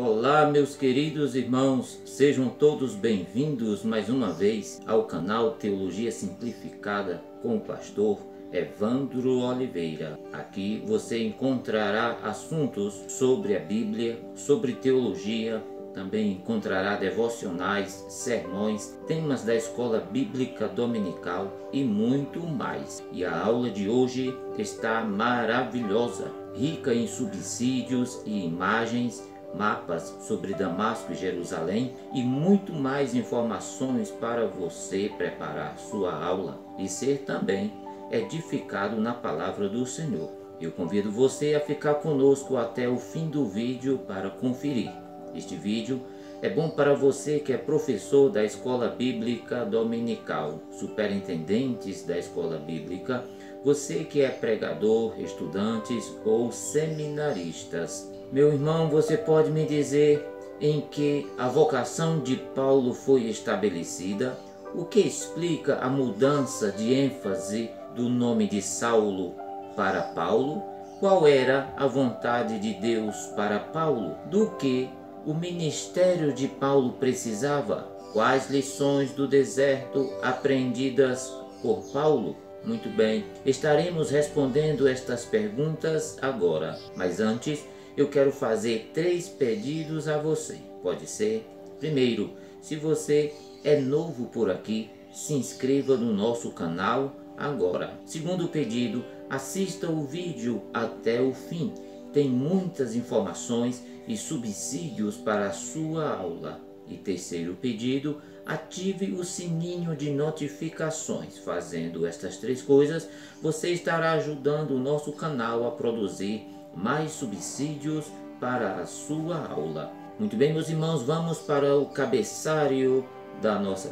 Olá, meus queridos irmãos, sejam todos bem-vindos mais uma vez ao canal Teologia Simplificada com o pastor Evandro Oliveira. Aqui você encontrará assuntos sobre a Bíblia, sobre teologia, também encontrará devocionais, sermões, temas da escola bíblica dominical e muito mais. E a aula de hoje está maravilhosa, rica em subsídios e imagens, mapas sobre Damasco e Jerusalém e muito mais informações para você preparar sua aula e ser também edificado na palavra do Senhor. Eu convido você a ficar conosco até o fim do vídeo para conferir. Este vídeo é bom para você que é professor da escola bíblica dominical, superintendentes da escola bíblica, você que é pregador, estudantes ou seminaristas. Meu irmão, você pode me dizer em que a vocação de Paulo foi estabelecida? O que explica a mudança de ênfase do nome de Saulo para Paulo? Qual era a vontade de Deus para Paulo? Do que o ministério de Paulo precisava? Quais lições do deserto aprendidas por Paulo? Muito bem, estaremos respondendo estas perguntas agora, mas antes eu quero fazer 3 pedidos a você, pode ser? Primeiro, se você é novo por aqui, se inscreva no nosso canal agora. Segundo pedido, assista o vídeo até o fim, tem muitas informações e subsídios para a sua aula. E terceiro pedido, ative o sininho de notificações. Fazendo estas 3 coisas, você estará ajudando o nosso canal a produzir mais subsídios para a sua aula. Muito bem, meus irmãos, vamos para o cabeçalho da nossa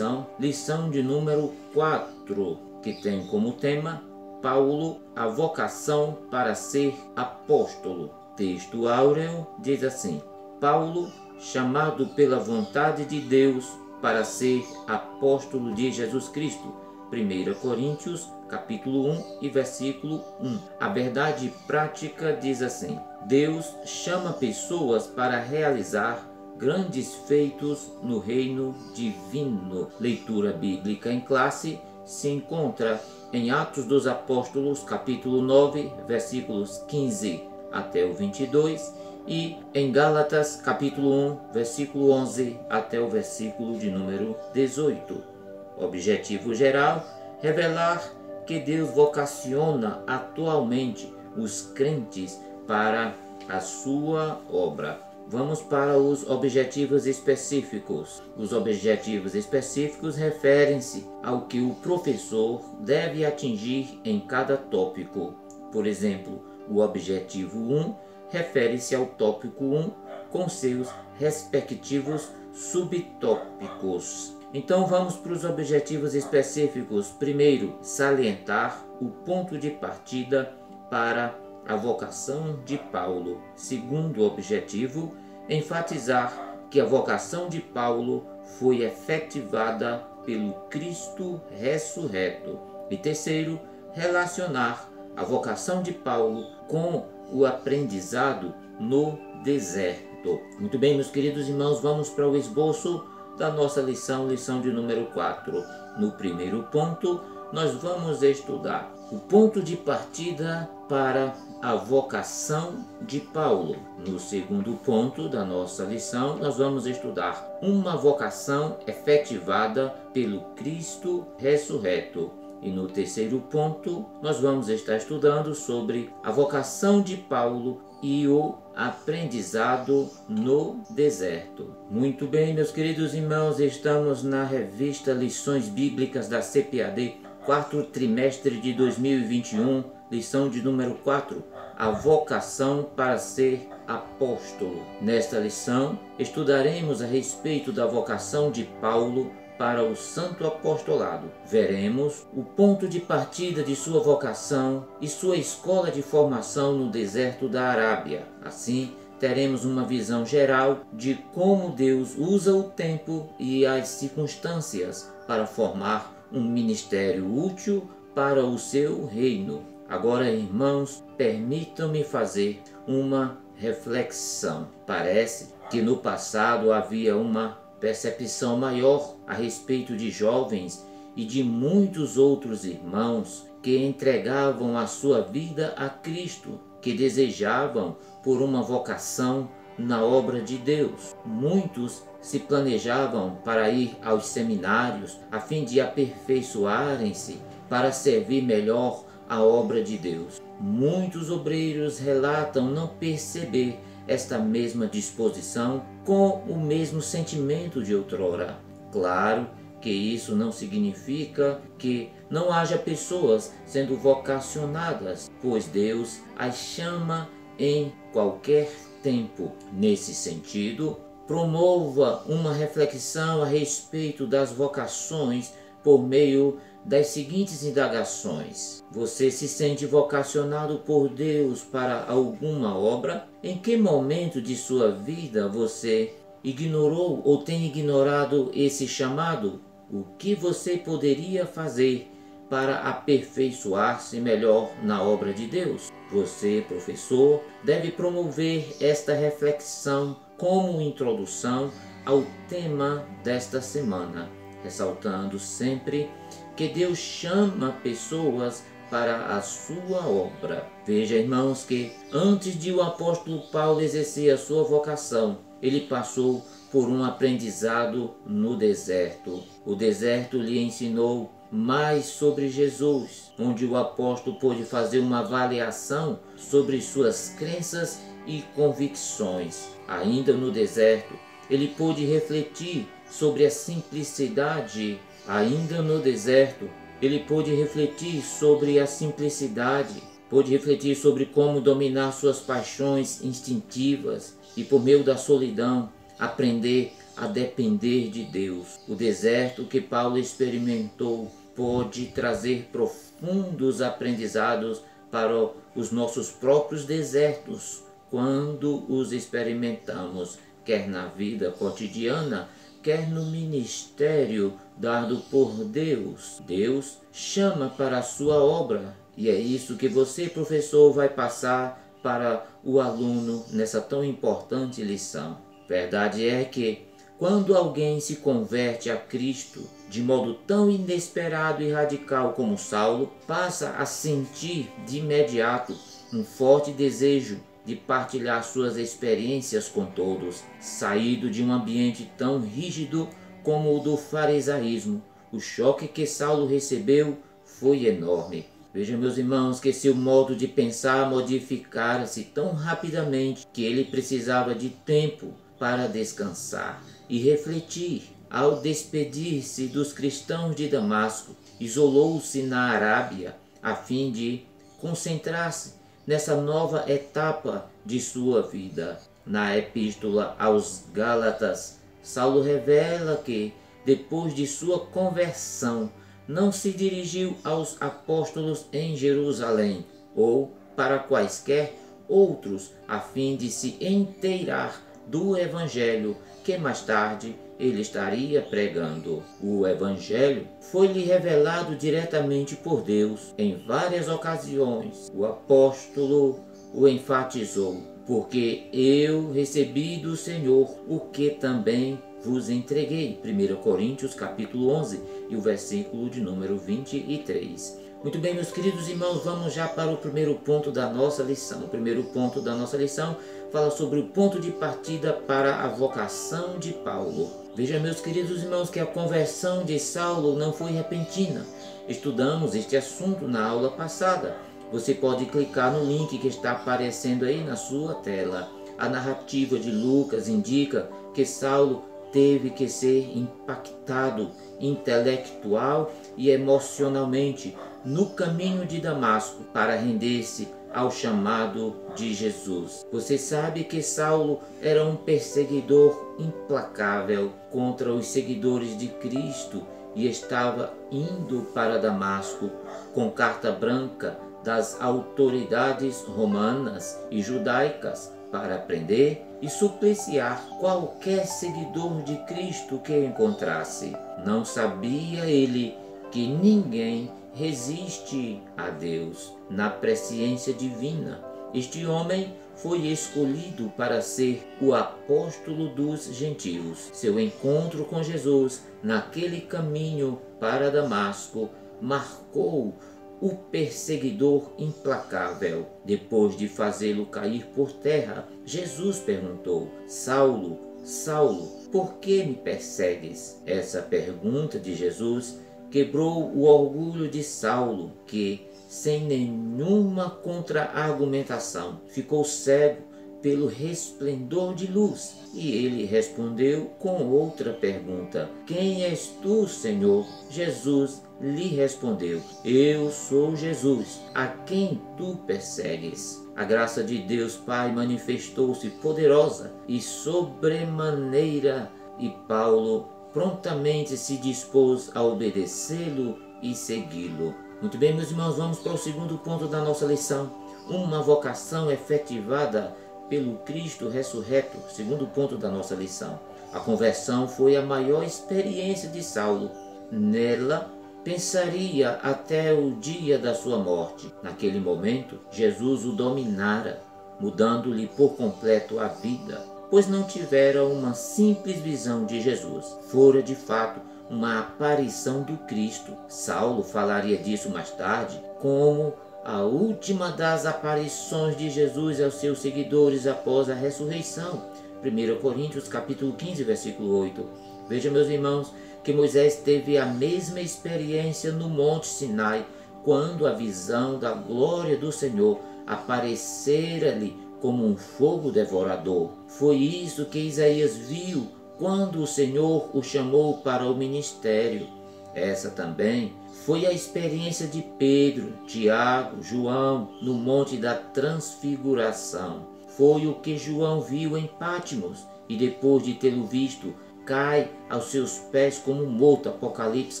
lição de número 4, que tem como tema Paulo, a vocação para ser apóstolo. Texto áureo diz assim: Paulo, chamado pela vontade de Deus para ser apóstolo de Jesus Cristo. 1 Coríntios, capítulo 1 e versículo 1. A verdade prática diz assim: Deus chama pessoas para realizar grandes feitos no reino divino. Leitura bíblica em classe se encontra em Atos dos Apóstolos, capítulo 9, versículos 15 até o 22, e em Gálatas, capítulo 1, versículo 11 até o versículo de número 18. Objetivo geral: revelar que Deus vocaciona atualmente os crentes para a sua obra. Vamos para os objetivos específicos. Os objetivos específicos referem-se ao que o professor deve atingir em cada tópico. Por exemplo, o objetivo 1 refere-se ao tópico 1 com seus respectivos subtópicos. Então vamos para os objetivos específicos. Primeiro, salientar o ponto de partida para a vocação de Paulo. Segundo objetivo, enfatizar que a vocação de Paulo foi efetivada pelo Cristo ressurreto. E terceiro, relacionar a vocação de Paulo com o aprendizado no deserto. Muito bem, meus queridos irmãos, vamos para o esboço da nossa lição de número 4. No primeiro ponto, nós vamos estudar o ponto de partida para a vocação de Paulo. No segundo ponto da nossa lição, nós vamos estudar uma vocação efetivada pelo Cristo ressurreto. E no terceiro ponto, nós vamos estar estudando sobre a vocação de Paulo e o aprendizado no deserto. Muito bem, meus queridos irmãos, estamos na revista Lições Bíblicas da CPAD, 4º trimestre de 2021, lição de número 4, a vocação para ser apóstolo. Nesta lição, estudaremos a respeito da vocação de Paulo para o santo apostolado. Veremos o ponto de partida de sua vocação e sua escola de formação no deserto da Arábia. Assim, teremos uma visão geral de como Deus usa o tempo e as circunstâncias para formar um ministério útil para o seu reino. Agora, irmãos, permitam-me fazer uma reflexão. Parece que no passado havia uma percepção maior a respeito de jovens e de muitos outros irmãos que entregavam a sua vida a Cristo, que desejavam por uma vocação na obra de Deus. Muitos se planejavam para ir aos seminários a fim de aperfeiçoarem-se para servir melhor a obra de Deus. Muitos obreiros relatam não perceber esta mesma disposição com o mesmo sentimento de outrora. Claro que isso não significa que não haja pessoas sendo vocacionadas, pois Deus as chama em qualquer tempo. Nesse sentido, promova uma reflexão a respeito das vocações por meio das seguintes indagações. Você se sente vocacionado por Deus para alguma obra? Em que momento de sua vida você ignorou ou tem ignorado esse chamado? O que você poderia fazer para aperfeiçoar-se melhor na obra de Deus? Você, professor, deve promover esta reflexão como introdução ao tema desta semana, ressaltando sempre que Deus chama pessoas para a sua obra. Veja, irmãos, que antes de o apóstolo Paulo exercer a sua vocação, ele passou por um aprendizado no deserto. O deserto lhe ensinou mais sobre Jesus, onde o apóstolo pôde fazer uma avaliação sobre suas crenças e convicções. Ainda no deserto, ele pôde refletir sobre a simplicidade. Ainda no deserto, ele pôde refletir sobre a simplicidade, pôde refletir sobre como dominar suas paixões instintivas e, por meio da solidão, aprender a depender de Deus. O deserto que Paulo experimentou pode trazer profundos aprendizados para os nossos próprios desertos quando os experimentamos, quer na vida cotidiana, quer no ministério dado por Deus. Deus chama para a sua obra, e é isso que você, professor, vai passar para o aluno nessa tão importante lição. Verdade é que quando alguém se converte a Cristo de modo tão inesperado e radical como Saulo, passa a sentir de imediato um forte desejo de partilhar suas experiências com todos. Saído de um ambiente tão rígido como o do farisaísmo, o choque que Saulo recebeu foi enorme. Vejam, meus irmãos, que seu modo de pensar modificara-se tão rapidamente que ele precisava de tempo para descansar e refletir. Ao despedir-se dos cristãos de Damasco, isolou-se na Arábia a fim de concentrar-se nessa nova etapa de sua vida. Na epístola aos Gálatas, Saulo revela que, depois de sua conversão, não se dirigiu aos apóstolos em Jerusalém ou para quaisquer outros a fim de se inteirar do evangelho que mais tarde ele estaria pregando. O evangelho foi-lhe revelado diretamente por Deus em várias ocasiões. O apóstolo o enfatizou: porque eu recebi do Senhor o que também vos entreguei. 1 Coríntios capítulo 11 e o versículo de número 23. Muito bem, meus queridos irmãos, vamos já para o primeiro ponto da nossa lição. O primeiro ponto da nossa lição fala sobre o ponto de partida para a vocação de Paulo. Veja, meus queridos irmãos, que a conversão de Saulo não foi repentina. Estudamos este assunto na aula passada. Você pode clicar no link que está aparecendo aí na sua tela. A narrativa de Lucas indica que Saulo teve que ser impactado intelectual e emocionalmente no caminho de Damasco para render-se ao chamado de Jesus. Você sabe que Saulo era um perseguidor implacável contra os seguidores de Cristo e estava indo para Damasco com carta branca das autoridades romanas e judaicas para prender e supliciar qualquer seguidor de Cristo que encontrasse. Não sabia ele que ninguém resiste a Deus na presciência divina. Este homem foi escolhido para ser o apóstolo dos gentios. Seu encontro com Jesus naquele caminho para Damasco marcou o perseguidor implacável. Depois de fazê-lo cair por terra, Jesus perguntou: Saulo, Saulo, por que me persegues? Essa pergunta de Jesus quebrou o orgulho de Saulo, que, sem nenhuma contra-argumentação, ficou cego pelo resplendor de luz. E ele respondeu com outra pergunta: Quem és tu, Senhor? Jesus lhe respondeu: Eu sou Jesus, a quem tu persegues. A graça de Deus Pai manifestou-se poderosa e sobremaneira, e Paulo prontamente se dispôs a obedecê-lo e segui-lo. Muito bem, meus irmãos, vamos para o segundo ponto da nossa lição: uma vocação efetivada pelo Cristo ressurreto. Segundo ponto da nossa lição: a conversão foi a maior experiência de Saulo. Nela pensaria até o dia da sua morte. Naquele momento, Jesus o dominara, mudando-lhe por completo a vida, pois não tivera uma simples visão de Jesus. Fora de fato uma aparição do Cristo. Saulo falaria disso mais tarde como a última das aparições de Jesus aos seus seguidores após a ressurreição. 1 Coríntios capítulo 15, versículo 8. Veja, meus irmãos, que Moisés teve a mesma experiência no Monte Sinai, quando a visão da glória do Senhor aparecera-lhe como um fogo devorador. Foi isso que Isaías viu quando o Senhor o chamou para o ministério. Essa também foi a experiência de Pedro, Tiago, João no Monte da Transfiguração. Foi o que João viu em Pátimos e, depois de tê-lo visto, cai aos seus pés como morto. Apocalipse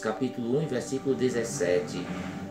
capítulo 1, versículo 17.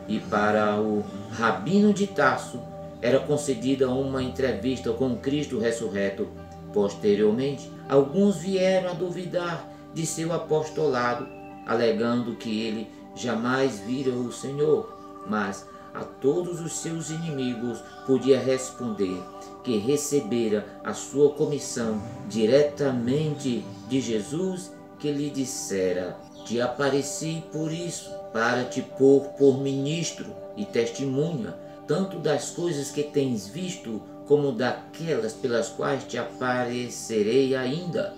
E para o Rabino de Tarso era concedida uma entrevista com Cristo ressurreto. Posteriormente, alguns vieram a duvidar de seu apostolado, alegando que ele jamais vira o Senhor, mas a todos os seus inimigos podia responder que recebera a sua comissão diretamente de Jesus, que lhe dissera: Te apareci por isso, para te pôr por ministro e testemunha, tanto das coisas que tens visto, como daquelas pelas quais te aparecerei ainda,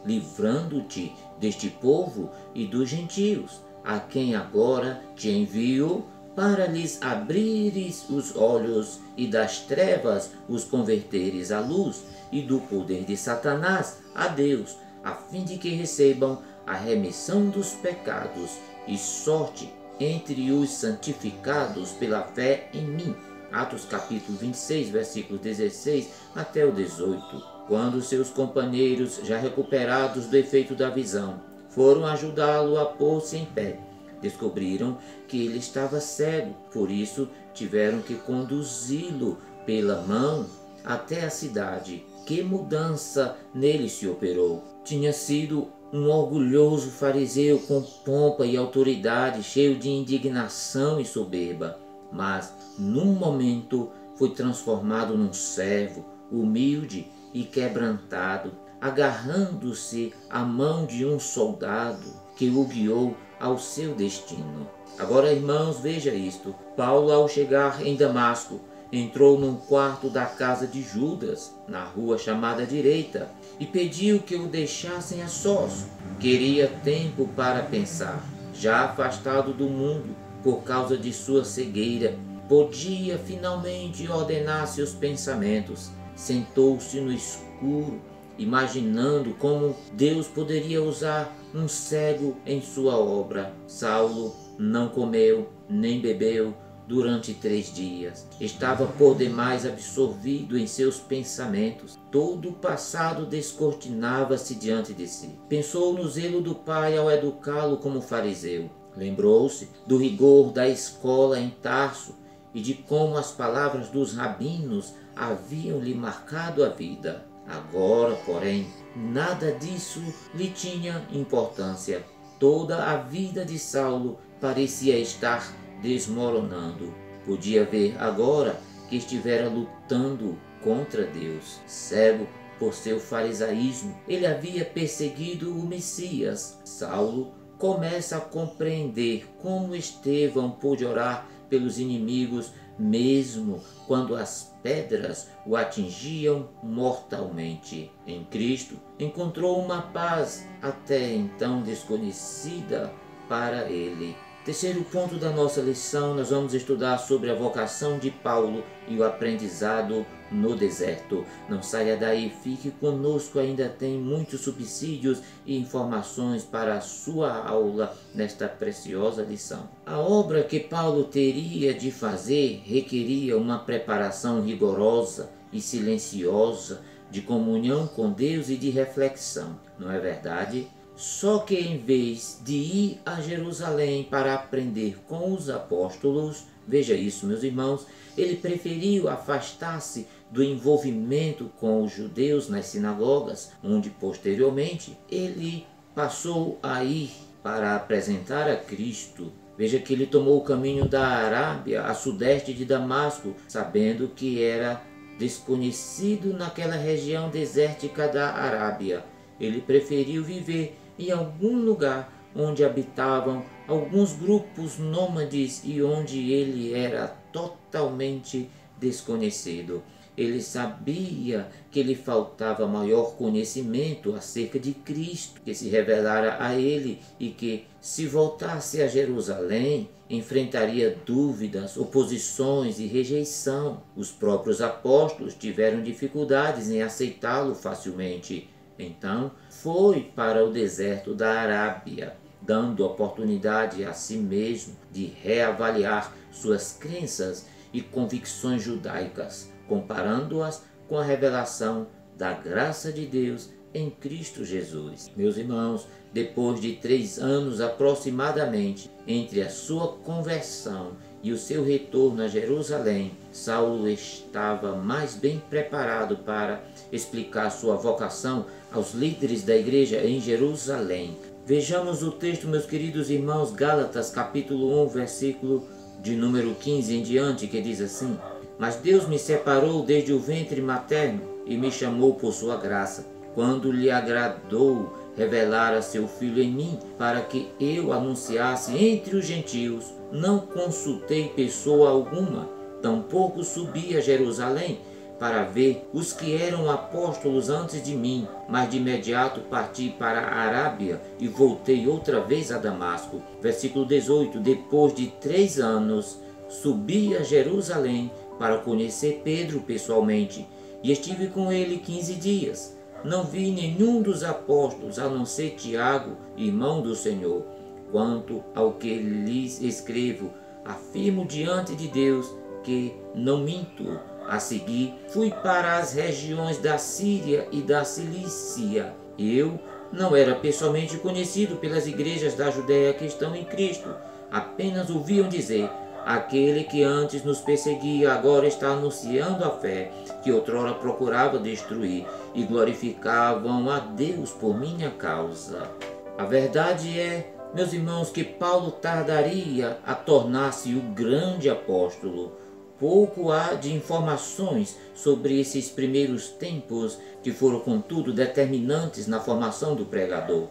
livrando-te deste povo e dos gentios, a quem agora te envio, para lhes abrires os olhos e das trevas os converteres à luz, e do poder de Satanás a Deus, a fim de que recebam a remissão dos pecados e sorte entre os santificados pela fé em mim. Atos capítulo 26, versículos 16 até o 18. Quando seus companheiros, já recuperados do efeito da visão, foram ajudá-lo a pôr-se em pé, descobriram que ele estava cego. Por isso tiveram que conduzi-lo pela mão até a cidade. Que mudança nele se operou! Tinha sido um orgulhoso fariseu com pompa e autoridade, cheio de indignação e soberba, mas num momento foi transformado num servo humilde e quebrantado, agarrando-se à mão de um soldado que o guiou ao seu destino. Agora, irmãos, veja isto. Paulo, ao chegar em Damasco, entrou num quarto da casa de Judas, na rua chamada Direita, e pediu que o deixassem a sós. Queria tempo para pensar. Já afastado do mundo por causa de sua cegueira, podia finalmente ordenar seus pensamentos. Sentou-se no escuro, imaginando como Deus poderia usar um cego em sua obra. Saulo não comeu nem bebeu durante 3 dias. Estava por demais absorvido em seus pensamentos. Todo o passado descortinava-se diante de si. Pensou no zelo do pai ao educá-lo como fariseu. Lembrou-se do rigor da escola em Tarso e de como as palavras dos rabinos haviam lhe marcado a vida. Agora, porém, nada disso lhe tinha importância. Toda a vida de Saulo parecia estar desmoronando. Podia ver agora que estivera lutando contra Deus. Cego por seu farisaísmo, ele havia perseguido o Messias. Saulo começa a compreender como Estevão pôde orar pelos inimigos, mesmo quando as pedras o atingiam mortalmente. Em Cristo, encontrou uma paz até então desconhecida para ele. Terceiro ponto da nossa lição, nós vamos estudar sobre a vocação de Paulo e o aprendizado no deserto. Não saia daí, fique conosco, ainda tem muitos subsídios e informações para a sua aula nesta preciosa lição. A obra que Paulo teria de fazer requeria uma preparação rigorosa e silenciosa de comunhão com Deus e de reflexão, não é verdade? Só que em vez de ir a Jerusalém para aprender com os apóstolos, veja isso, meus irmãos, ele preferiu afastar-se do envolvimento com os judeus nas sinagogas, onde posteriormente ele passou a ir para apresentar a Cristo. Veja que ele tomou o caminho da Arábia a sudeste de Damasco, sabendo que era desconhecido naquela região desértica da Arábia. Ele preferiu viver em algum lugar onde habitavam alguns grupos nômades e onde ele era totalmente desconhecido. Ele sabia que lhe faltava maior conhecimento acerca de Cristo, que se revelara a ele e que, se voltasse a Jerusalém, enfrentaria dúvidas, oposições e rejeição. Os próprios apóstolos tiveram dificuldades em aceitá-lo facilmente. Então, foi para o deserto da Arábia, dando oportunidade a si mesmo de reavaliar suas crenças e convicções judaicas, comparando-as com a revelação da graça de Deus em Cristo Jesus. Meus irmãos, depois de 3 anos aproximadamente entre a sua conversão e o seu retorno a Jerusalém, Saulo estava mais bem preparado para explicar sua vocação aos líderes da igreja em Jerusalém. Vejamos o texto, meus queridos irmãos, Gálatas capítulo 1, versículo de número 15 em diante, que diz assim: Mas Deus me separou desde o ventre materno e me chamou por sua graça, quando lhe agradou revelar a seu Filho em mim, para que eu anunciasse entre os gentios. Não consultei pessoa alguma, tampouco subi a Jerusalém para ver os que eram apóstolos antes de mim, mas de imediato parti para a Arábia e voltei outra vez a Damasco. Versículo 18: Depois de 3 anos, subi a Jerusalém para conhecer Pedro pessoalmente, e estive com ele 15 dias. Não vi nenhum dos apóstolos, a não ser Tiago, irmão do Senhor. Quanto ao que lhes escrevo, afirmo diante de Deus que não minto. A seguir, fui para as regiões da Síria e da Cilícia. Eu não era pessoalmente conhecido pelas igrejas da Judéia que estão em Cristo. Apenas ouviam dizer: aquele que antes nos perseguia agora está anunciando a fé, que outrora procurava destruir, e glorificavam a Deus por minha causa. A verdade é, meus irmãos, que Paulo tardaria a tornar-se o grande apóstolo. Pouco há de informações sobre esses primeiros tempos, que foram, contudo, determinantes na formação do pregador.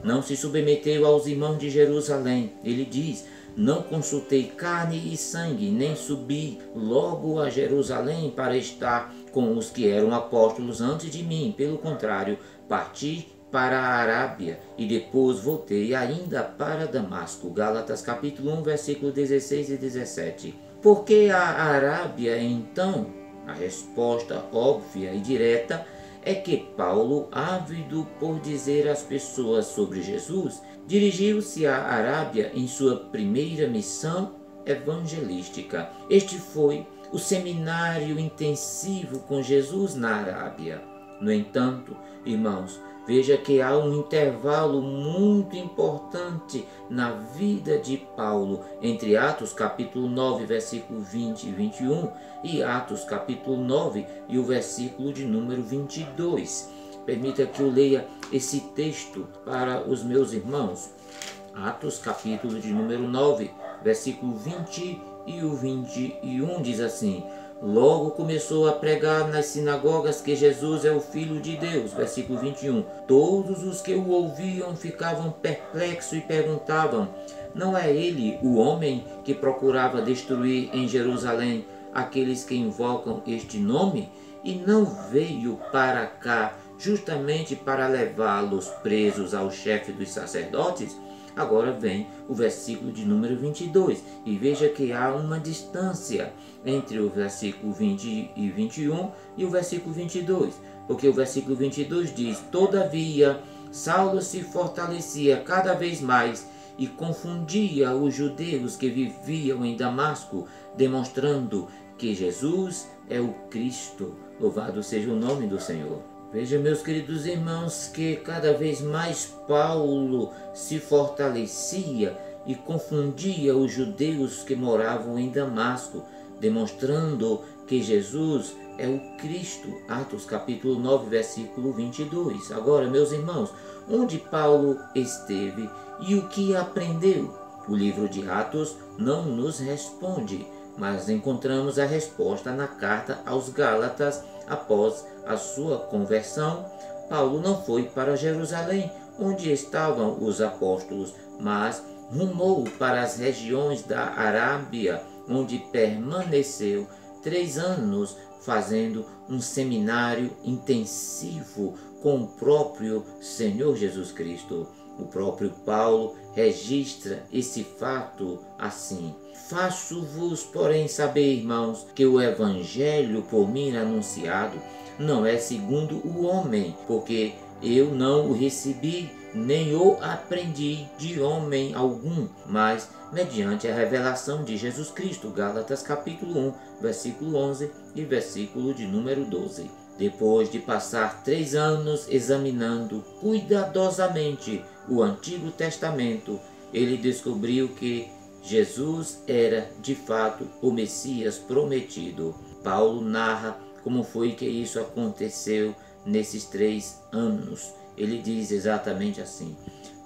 Não se submeteu aos irmãos de Jerusalém. Ele diz: não consultei carne e sangue, nem subi logo a Jerusalém para estar com os que eram apóstolos antes de mim. Pelo contrário, parti para a Arábia e depois voltei ainda para Damasco. Gálatas capítulo 1, versículo 16 e 17. Por que a Arábia, então? A resposta óbvia e direta é que Paulo, ávido por dizer às pessoas sobre Jesus, dirigiu-se à Arábia em sua primeira missão evangelística. Este foi o seminário intensivo com Jesus na Arábia. No entanto, irmãos, veja que há um intervalo muito importante na vida de Paulo entre Atos capítulo 9, versículo 20 e 21 e Atos capítulo 9 e o versículo de número 22. Permita que eu leia esse texto para os meus irmãos. Atos capítulo de número 9, versículo 20 e o 21 diz assim: logo começou a pregar nas sinagogas que Jesus é o Filho de Deus. Versículo 21. Todos os que o ouviam ficavam perplexos e perguntavam: não é ele o homem que procurava destruir em Jerusalém aqueles que invocam este nome? E não veio para cá justamente para levá-los presos ao chefe dos sacerdotes? Agora vem o versículo de número 22, e veja que há uma distância entre o versículo 20 e 21 e o versículo 22, porque o versículo 22 diz: todavia Saulo se fortalecia cada vez mais e confundia os judeus que viviam em Damasco, demonstrando que Jesus é o Cristo. Louvado seja o nome do Senhor. Veja, meus queridos irmãos, que cada vez mais Paulo se fortalecia e confundia os judeus que moravam em Damasco, demonstrando que Jesus é o Cristo. Atos capítulo 9, versículo 22. Agora, meus irmãos, onde Paulo esteve e o que aprendeu? O livro de Atos não nos responde, mas encontramos a resposta na carta aos Gálatas. Após a sua conversão, Paulo não foi para Jerusalém, onde estavam os apóstolos, mas rumou para as regiões da Arábia, onde permaneceu 3 anos fazendo um seminário intensivo com o próprio Senhor Jesus Cristo. O próprio Paulo registra esse fato assim: faço-vos, porém, saber, irmãos, que o evangelho por mim anunciado não é segundo o homem, porque eu não o recebi, nem o aprendi de homem algum, mas mediante a revelação de Jesus Cristo. Gálatas capítulo 1, versículo 11 e versículo de número 12. Depois de passar 3 anos examinando cuidadosamente o Antigo Testamento, ele descobriu que Jesus era de fato o Messias prometido. Paulo narra como foi que isso aconteceu nesses 3 anos. Ele diz exatamente assim: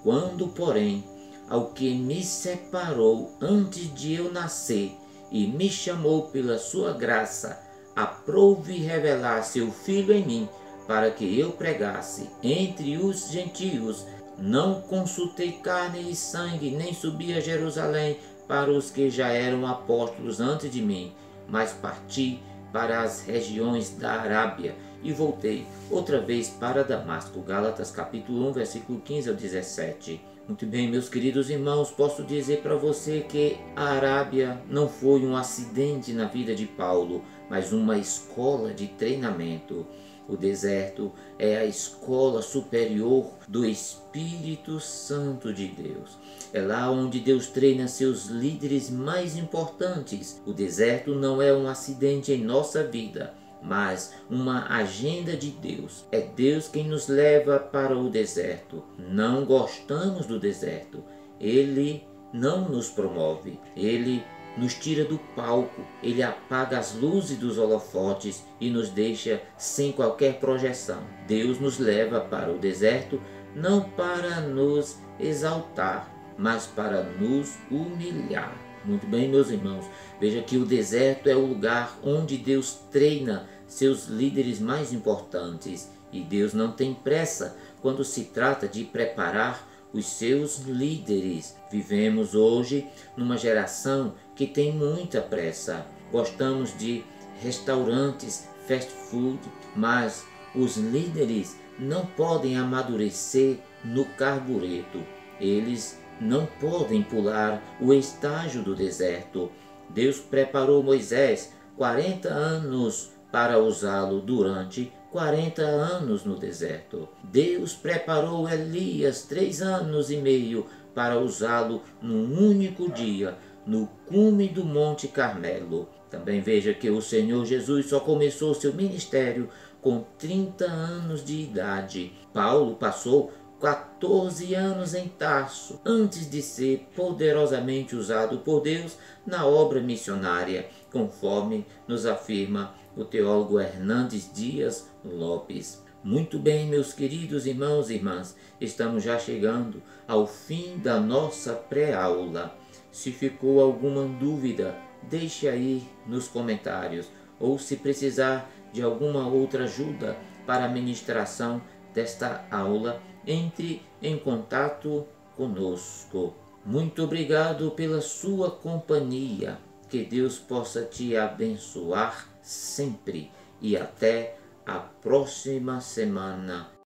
quando, porém, ao que me separou antes de eu nascer e me chamou pela sua graça, aprouve revelar seu Filho em mim, para que eu pregasse entre os gentios, não consultei carne e sangue, nem subi a Jerusalém para os que já eram apóstolos antes de mim, mas parti para as regiões da Arábia e voltei outra vez para Damasco. Gálatas capítulo 1, versículo 15 ao 17. Muito bem, meus queridos irmãos, posso dizer para você que a Arábia não foi um acidente na vida de Paulo, mas uma escola de treinamento. O deserto é a escola superior do Espírito Santo de Deus. É lá onde Deus treina seus líderes mais importantes. O deserto não é um acidente em nossa vida, mas uma agenda de Deus. É Deus quem nos leva para o deserto. Não gostamos do deserto. Ele não nos promove. Ele nos tira do palco, ele apaga as luzes dos holofotes e nos deixa sem qualquer projeção. Deus nos leva para o deserto não para nos exaltar, mas para nos humilhar. Muito bem, meus irmãos, veja que o deserto é o lugar onde Deus treina seus líderes mais importantes, e Deus não tem pressa quando se trata de preparar os seus líderes. Vivemos hoje numa geração que tem muita pressa. Gostamos de restaurantes, fast food, mas os líderes não podem amadurecer no carbureto. Eles não podem pular o estágio do deserto. Deus preparou Moisés 40 anos para usá-lo durante 40 anos no deserto. Deus preparou Elias 3 anos e meio para usá-lo num único dia, no cume do Monte Carmelo. Também veja que o Senhor Jesus só começou seu ministério com 30 anos de idade. Paulo passou 14 anos em Tarso, antes de ser poderosamente usado por Deus na obra missionária, conforme nos afirma o teólogo Hernandes Dias Lopes. Muito bem, meus queridos irmãos e irmãs, estamos já chegando ao fim da nossa pré-aula. Se ficou alguma dúvida, deixe aí nos comentários. ou se precisar de alguma outra ajuda para a ministração desta aula, entre em contato conosco. Muito obrigado pela sua companhia. Que Deus possa te abençoar sempre e até a próxima semana.